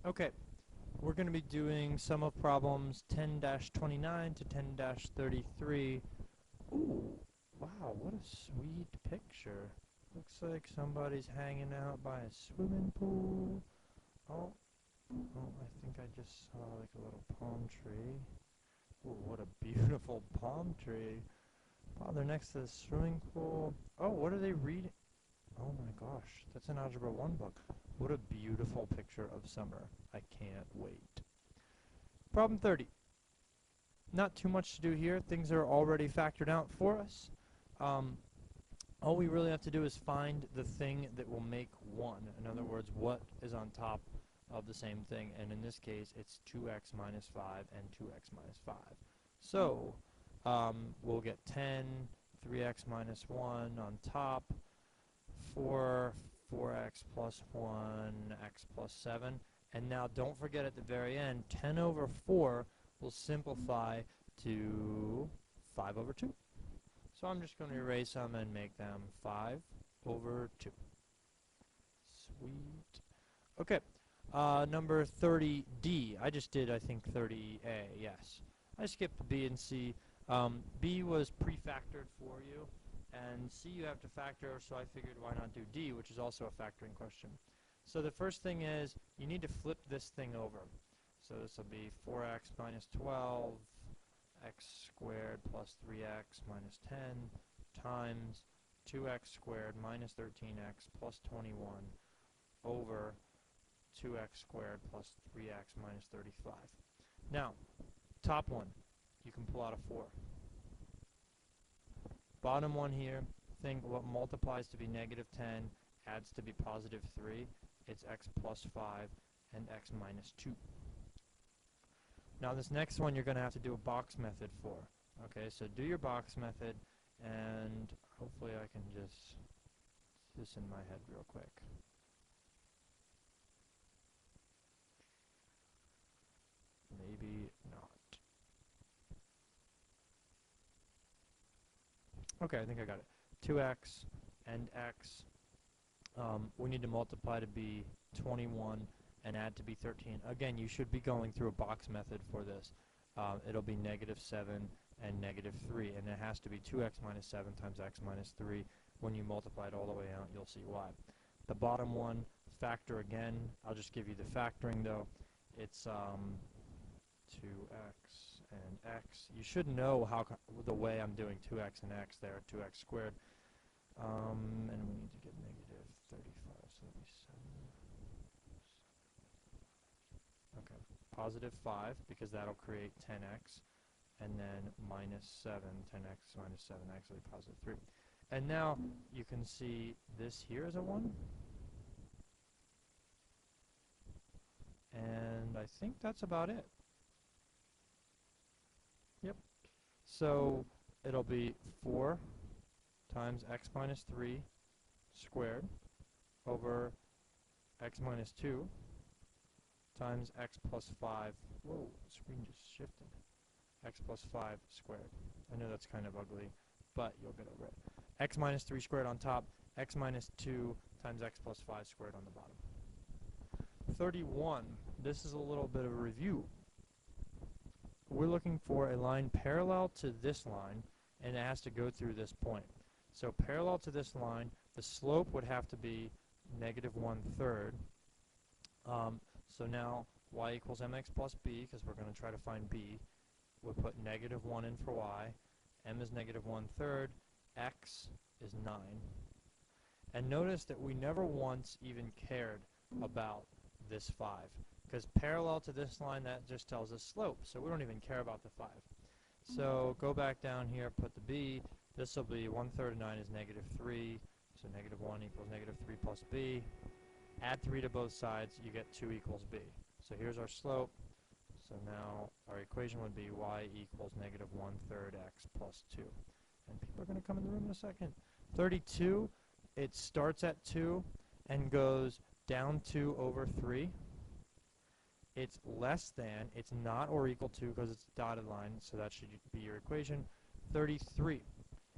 Okay, we're going to be doing sum of problems 10-29 to 10-33. Ooh, wow, what a sweet picture. Looks like somebody's hanging out by a swimming pool. Oh, I think I just saw like a little palm tree. Ooh, what a beautiful palm tree. Wow, they're next to the swimming pool. Oh, what are they reading? Oh my gosh, that's an Algebra 1 book. What a beautiful picture of summer. I can't wait. Problem 30. Not too much to do here. Things are already factored out for us. Um, all we really have to do is find the thing that will make 1. In other words, what is on top of the same thing. And in this case, it's 2x minus 5 and 2x minus 5. So we'll get 10, 3x minus 1 on top, 4x plus 1, x plus 7. And now don't forget at the very end, 10 over 4 will simplify to 5 over 2. So I'm just going to erase them and make them 5 over 2. Sweet. Okay, number 30D. I just did, I think, 30A, yes. I skipped B and C. B was pre-factored for you, and C you have to factor, so I figured why not do D, which is also a factoring question. So the first thing is, you need to flip this thing over. So this will be 4x minus 12, x squared plus 3x minus 10 times 2x squared minus 13x plus 21 over 2x squared plus 3x minus 35. Now, top one, you can pull out a 4. Bottom one here, think what multiplies to be negative 10 adds to be positive 3. It's x plus 5 and x minus 2. Now this next one you're going to have to do a box method for. Okay, so do your box method, and hopefully I can just do this in my head real quick. Maybe not. Okay, I think I got it. 2x and x. We need to multiply to be 21 and add to be 13. Again, you should be going through a box method for this. It'll be negative 7 and negative 3, and it has to be 2x minus 7 times x minus 3. When you multiply it all the way out, you'll see why. The bottom one, factor again. I'll just give you the factoring though. It's 2x and x. You should know how the way I'm doing 2x and x there, 2x squared. And we need to get negative 35, so that'll be 7. Okay, positive 5, because that'll create 10x, and then minus 7, 10x minus 7, actually positive 3. And now you can see this here is a 1. And I think that's about it. Yep. So it'll be 4 times x minus 3 squared over x minus 2 times x plus 5. Whoa, the screen just shifted. X plus 5 squared. I know that's kind of ugly, but you'll get over it. X minus 3 squared on top, x minus 2 times x plus 5 squared on the bottom. 31. This is a little bit of a review. We're looking for a line parallel to this line, and it has to go through this point. So parallel to this line, the slope would have to be negative 1/3. So now y equals mx plus b, because we're going to try to find b. We'll put negative 1 in for y. M is negative 1/3. X is 9. And notice that we never once even cared about this 5. Because parallel to this line, that just tells us slope. So we don't even care about the 5. So go back down here, put the b. This will be 1/3 of 9 is negative 3. So negative 1 equals negative 3 plus b. Add 3 to both sides, you get 2 equals b. So here's our slope. So now our equation would be y equals negative 1/3 x plus 2. And people are going to come in the room in a second. 32, it starts at 2 and goes down 2 over 3. It's less than, it's not or equal to, because it's a dotted line, so that should be your equation. 33.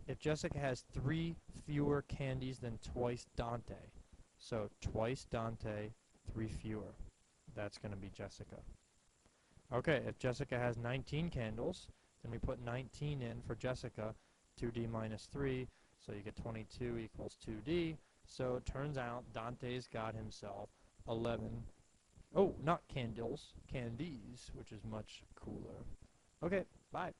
If Jessica has 3 fewer candies than twice Dante, so twice Dante, 3 fewer. that's going to be Jessica. Okay, if Jessica has 19 candles, then we put 19 in for Jessica, 2D minus 3, so you get 22 equals 2D. So it turns out Dante's got himself 11, oh, not candles, candies, which is much cooler. Okay, bye.